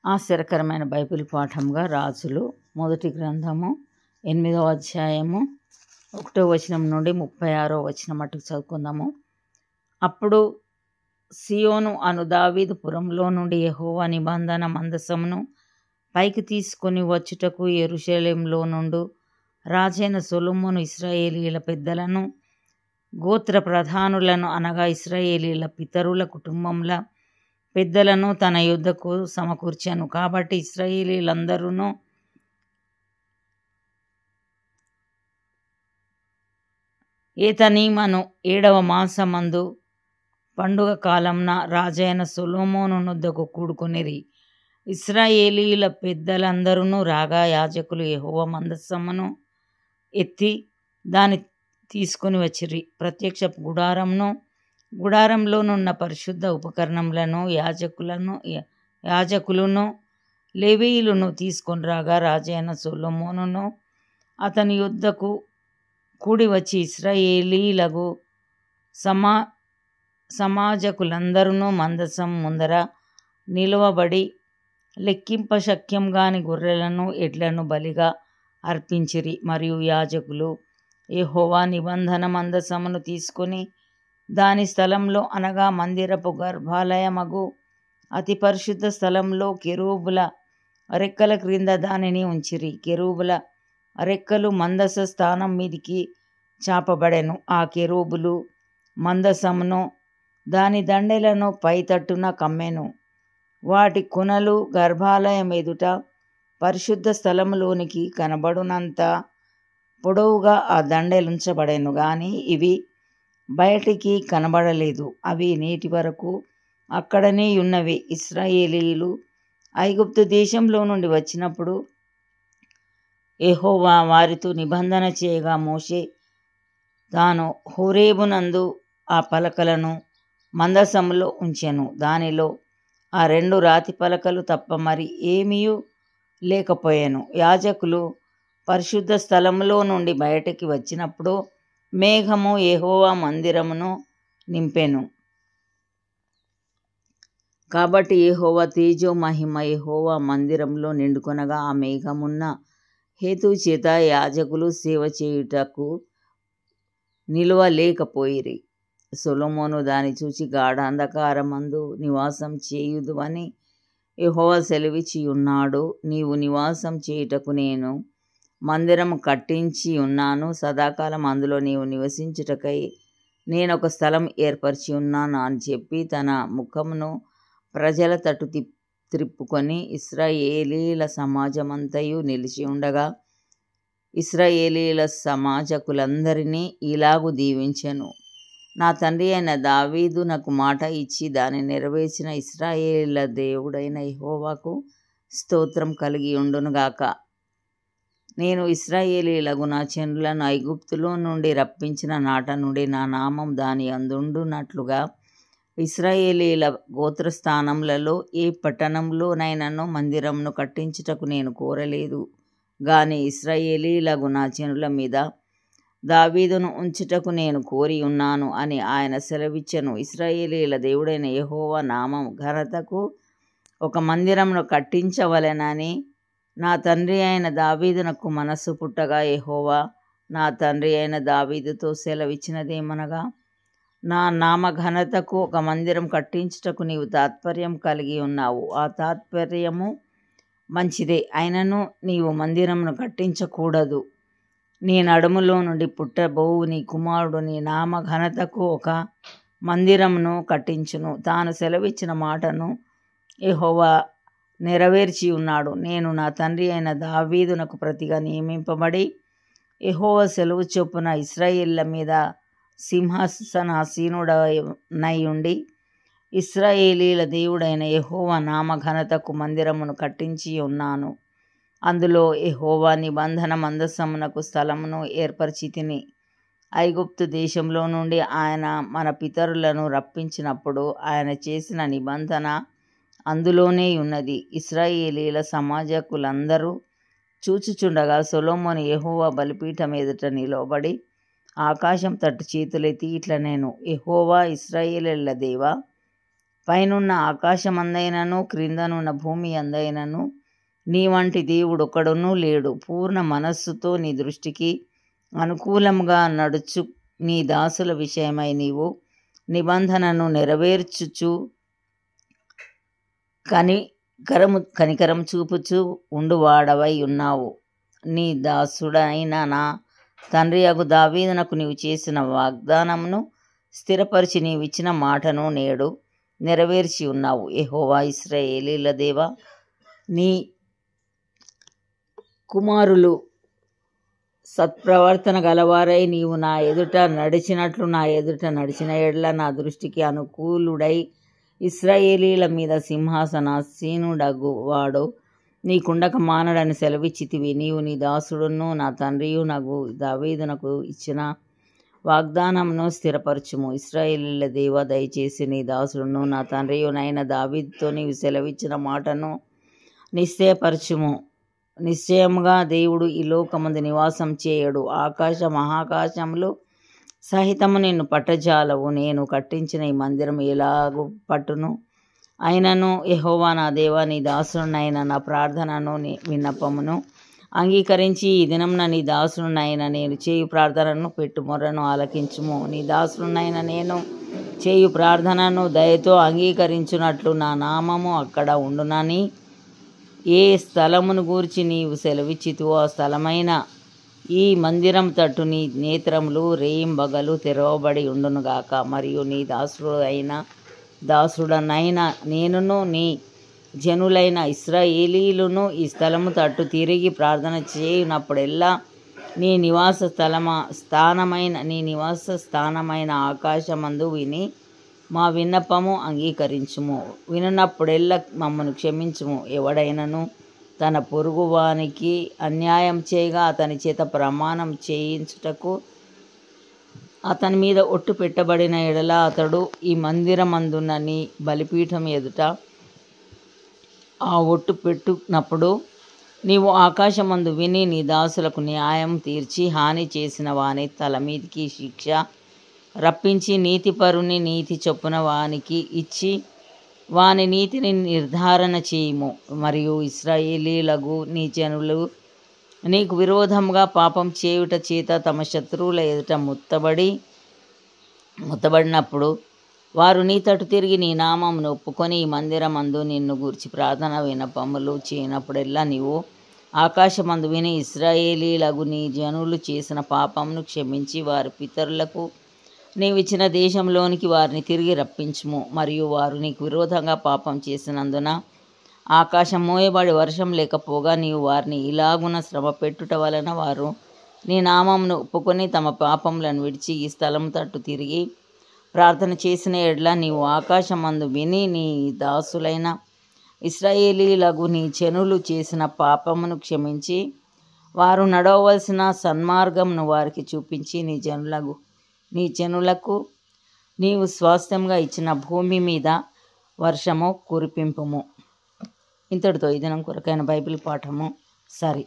ఆశ్చర్యకరమైన బైబిల్ పాఠంగా రాజులు మొదటి గ్రంథము 8వ అధ్యాయము 1వ వచనం నుండి 36వ వచనం మట్టుకు చదువుకుందాము. అప్పుడు సియోను అను దావీదు పురంలో నుండి యెహోవా నిబంధన మందసమును పైకి తీసుకొని వచ్చుటకు యెరూషలేములో నుండు రాజైన సొలొమోను ఇశ్రాయేలీల పెద్దలను గోత్ర ప్రధానులను అనగా ఇశ్రాయేలీల పితరుల కుటుంబముల పెద్దలను తన యుద్ధకు సమకూర్చాను. కాబట్టి ఇశ్రాయేలీలందరూ ఏతనీమను 7వ మాసమందు పండుగ కాలంన రాజైన సొలొమోను నొద్దకు కూడుకొనిరి. ఇశ్రాయేలీల పెద్దలందరూ రాగా యాజకులు యెహోవా మందసమును ఎత్తి దాన్ని తీసుకొని వచ్చిరి. ప్రత్యక్ష గుడారంలోనున్న పరిశుద్ధ ఉపకరణములను యాజకులను లేవీయులను తీసుకొని రాగా రాజైన సొలొమోనును అతని యుద్ధకు కూడి వచ్చి ఇశ్రాయేలీలకు సమాజకులందరూ మందసం ముందర నిలువబడి లెక్కింప శక్యం గాని గొర్రెలను ఎడ్లను బలిగా అర్పించిరి. మరియు యాజకులు యెహోవా నిబంధన మందసమును తీసుకొని దాని స్థలంలో అనగా మందిరపు గర్భాలయమగు అతి పరిశుద్ధ స్థలంలో కెరూబుల రెక్కల క్రింద దానిని ఉంచిరి. కెరూబుల రెక్కలు మందస స్థానం మీదికి చాపబడెను. ఆ కెరూబులు మందసమును దాని దండెలను పైతట్టున కమ్మెను. వాటి కొనలు గర్భాలయం ఎదుట పరిశుద్ధ స్థలములోనికి కనబడునంత పొడవుగా ఆ దండెలుంచబడెను గాని ఇవి బయటికి కనబడలేదు. అవి నేటి వరకు అక్కడనే ఉన్నవి. ఇశ్రాయేలీయులు ఐగుప్తు దేశంలో నుండి వచ్చినప్పుడు యెహోవా వారితో నిబంధన చేయగా మోషే తాను హోరేబునందు ఆ పలకలను మందసములో ఉంచెను. దానిలో ఆ 2 రాతి పలకలు తప్ప మరి ఏమీయూ లేకపోయెను. యాజకులు పరిశుద్ధ స్థలములో నుండి బయటికి వచ్చినప్పుడు మేఘము యెహోవా మందిరమును నింపెను. కాబట్టి యెహోవా తేజో మహిమ యెహోవా మందిరంలో నిండుకొనగా ఆ మేఘమున్న హేతువు చేత యాజకులు సేవ చేయుటకు నిలువలేకపోయిరి. సొలొమోను దాని చూచి గాఢాంధకారమందు నివాసం చేయుదు అని యెహోవా సెలవిచ్చి ఉన్నాడు. నీవు నివాసం చేయుటకు నేను మందిరం కట్టించి ఉన్నాను. సదాకాలం అందులో నీవు నివసించుటకై నేనొక స్థలం ఏర్పరిచి ఉన్నాను అని చెప్పి తన ముఖమును ప్రజల తట్టు త్రిప్పుకొని ఇశ్రాయేలీల సమాజమంతయు నిలిచి ఉండగా ఇశ్రాయేలీల సమాజకులందరినీ ఇలాగు దీవించెను. నా తండ్రి అయిన దావీదు నాకు మాట ఇచ్చి దాన్ని నెరవేర్చిన ఇశ్రాయేలీల దేవుడైన యెహోవాకు స్తోత్రం కలిగి ఉండునుగాక. నేను ఇశ్రాయేలీలకు నా జనులను ఐగుప్తులో నుండి రప్పించిన నాట నుండి నా నామం దాని అందుండునట్లుగా ఇశ్రాయేలీల గోత్రస్థానములలో ఏ పట్టణంలోనైనాను మందిరమును కట్టించుటకు నేను కోరలేదు గాని ఇశ్రాయేలీలకు నా జనుల మీద దావీదును ఉంచుటకు నేను కోరి ఉన్నాను అని ఆయన సెలవిచ్చెను. ఇశ్రాయేలీల దేవుడైన యెహోవా నామం ఘనతకు ఒక మందిరమును కట్టించవలెనని నా తండ్రి అయిన దావీదునకు మనస్సు పుట్టగా యెహోవా నా తండ్రి అయిన దావీదుతో సెలవిచ్చినదేమనగా, నా నామ ఘనతకు ఒక మందిరం కట్టించుటకు నీవు తాత్పర్యం కలిగి ఉన్నావు. ఆ తాత్పర్యము మంచిదే. అయినను నీవు మందిరమును కట్టించకూడదు. నీ నడుములో నుండి పుట్టబోవు నీ కుమారుడు నీ నామ ఘనతకు ఒక మందిరమును కట్టించును. తాను సెలవిచ్చిన మాటను యెహోవా నెరవేర్చి ఉన్నాడు. నేను నా తండ్రి అయిన దావీదునకు ప్రతిగా నియమింపబడి యెహోవా సెలవు చొప్పున ఇశ్రాయేళ్ల మీద సింహాసనాసీనుడనై ఉండి ఇశ్రాయేలీల దేవుడైన యెహోవా నామ ఘనతకు మందిరమును కట్టించి ఉన్నాను. అందులో యెహోవా నిబంధన మందసమునకు స్థలమును ఏర్పరిచి తిని ఐగుప్తు దేశంలో నుండి ఆయన మన పితరులను రప్పించినప్పుడు ఆయన చేసిన నిబంధన అందులోనే ఉన్నది. ఇశ్రాయేలీల సమాజకులందరూ చూచుచుండగా సొలొమోను యెహోవా బలిపీఠం ఎదుట నిలవబడి ఆకాశం తట్టు చేతులెత్తి ఇట్లా నేను, యెహోవా ఇశ్రాయేలీల దేవా, పైనున్న ఆకాశమందైనను క్రిందనున్న భూమి అందైనను నీ వంటి దేవుడు ఒక్కడునూ లేడు. పూర్ణ మనస్సుతో నీ దృష్టికి అనుకూలముగా నడుచు నీ దాసుల విషయమై నీవు నిబంధనను నెరవేర్చుచు కనికరం చూపుచు ఉండువాడవై ఉన్నావు. నీ దాసుడైన నా తండ్రి అగు దావీదునకు నీవు చేసిన వాగ్దానమును స్థిరపరిచి నీవిచ్చిన మాటను నేడు నెరవేర్చి ఉన్నావు. యెహోవా ఇశ్రాయేలీల దేవా, నీ కుమారులు సత్ప్రవర్తన గలవారై నీవు నా ఎదుట నడిచినట్లు నా ఎదుట నడిచిన ఎడల నా దృష్టికి అనుకూలుడై ఇశ్రాయేలీల మీద సింహాసనాసీనుడగు వాడు నీకుండక మానడని సెలవిచ్చితివి. నీవు నీ దాసుడును నా తండ్రియు నగు దావీదునకు ఇచ్చిన వాగ్దానమును స్థిరపరచుము. ఇశ్రాయేలీల దేవా, దయచేసి నీ దాసుడును నా తండ్రియునైన దావీదుతో నీవు సెలవిచ్చిన మాటను నిశ్చయపరచుము. నిశ్చయముగా దేవుడు ఈ లోకమందు నివాసం చేయడు. ఆకాశ మహాకాశములు సహితము నిన్ను పట్టజాలవు. నేను కట్టించిన ఈ మందిరం ఎలాగు పట్టును? అయినను యెహోవా నా దేవా, నీ దాసుడునైన నా ప్రార్థనను విన్నపమును అంగీకరించి ఈ దినమున నీ దాసుడునైన నేను చేయు ప్రార్థనను పెట్టుమొర్రను ఆలకించుము. నీ దాసుడునైన నేను చేయు ప్రార్థనను దయతో అంగీకరించున్నట్లు నా నామము అక్కడ ఉండునని ఏ స్థలమును గూర్చి నీవు సెలవిచ్చితివో ఆ స్థలమైన ఈ మందిరం తట్టు నీ నేత్రములు రేయింబగలు తెరవబడి ఉండునుగాక. మరియు నీ దాసుడనైన నేనును నీ జనులైన ఇశ్రాయేలీయులను ఈ స్థలము తట్టు తిరిగి ప్రార్థన చేయునప్పుడెల్లా నీ నివాస స్థానమైన ఆకాశమందు విని మా విన్నపము అంగీకరించుము. వినున్నప్పుడెల్లా మమ్మను క్షమించుము. ఎవడైనను తన పొరుగువానికి అన్యాయం చేయగా అతని చేత ప్రమాణం చేయించుటకు అతని మీద ఒట్టు పెట్టబడిన ఎడల అతడు ఈ మందిరమందున్న నీ బలిపీఠం ఎదుట ఆ ఒట్టు పెట్టునప్పుడు నీవు ఆకాశమందు విని నీ దాసులకు న్యాయం తీర్చి హాని చేసిన వాని తల మీదికి శిక్ష రప్పించి నీతిపరుని నీతి చొప్పున వానికి ఇచ్చి వాని నీతిని నిర్ధారణ చేయుము. మరియు ఇశ్రాయేలీలగు నీ జనులు నీకు విరోధముగా పాపం చేయుట చేత తమ శత్రువుల ఎదుట ముత్తబడినప్పుడు వారు నీ తట్టు తిరిగి నీ నామమును ఒప్పుకొని ఈ మందిరమందు నిన్ను గూర్చి ప్రార్థన విన్నపములు చేయనప్పుడెల్లా నీవు ఆకాశమందు విని ఇశ్రాయేలీలగు నీ జనులు చేసిన పాపమును క్షమించి వారి పితరులకు నీవిచ్చిన దేశంలోనికి వారిని తిరిగి రప్పించుము. మరియు వారు నీకు విరోధంగా పాపం చేసినందున ఆకాశం మోయబడి వర్షం లేకపోగా నీవు వారిని ఇలాగున శ్రమ పెట్టుట వలన వారు నీ నామమును ఒప్పుకొని తమ పాపములను విడిచి ఈ స్థలం తట్టు తిరిగి ప్రార్థన చేసిన ఎడల నీవు ఆకాశమందు విని నీ దాసులైన ఇశ్రాయేలీలగు నీ జనులు చేసిన పాపమును క్షమించి వారు నడవవలసిన సన్మార్గమును వారికి చూపించి నీ జనులకు నీవు స్వాస్థ్యంగా ఇచ్చిన భూమి మీద వర్షము కురిపింపుము. ఇంతటితో ఈ దినం కొరకైన బైబిల్ పాఠము సరి.